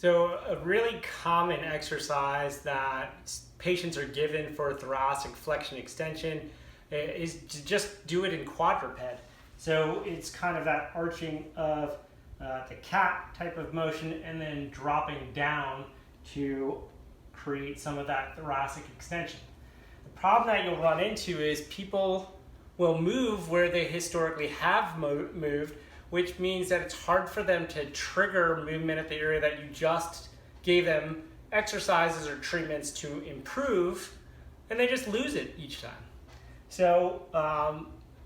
So a really common exercise that patients are given for thoracic flexion extension is to just do it in quadruped. So it's kind of that arching of the cat type of motion and then dropping down to create some of that thoracic extension. The problem that you'll run into is people will move where they historically have moved, which means that it's hard for them to trigger movement at the area that you just gave them exercises or treatments to improve, and they just lose it each time. So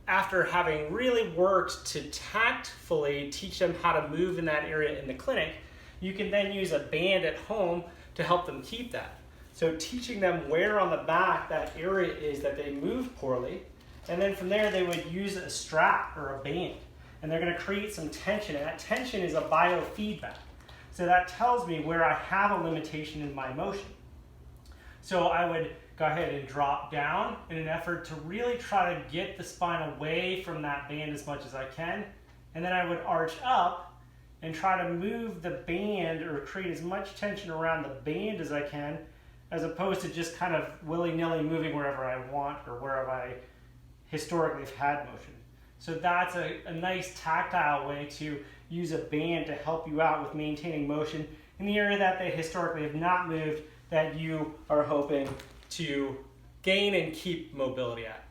after having really worked to tactfully teach them how to move in that area in the clinic, you can then use a band at home to help them keep that. So teaching them where on the back that area is that they move poorly, and then from there they would use a strap or a band. And they're going to create some tension, and that tension is a biofeedback. So that tells me where I have a limitation in my motion. So I would go ahead and drop down in an effort to really try to get the spine away from that band as much as I can. And then I would arch up and try to move the band or create as much tension around the band as I can, as opposed to just kind of willy-nilly moving wherever I want or wherever I historically have had motion. So that's a nice tactile way to use a band to help you out with maintaining motion in the area that they historically have not moved, that you are hoping to gain and keep mobility at.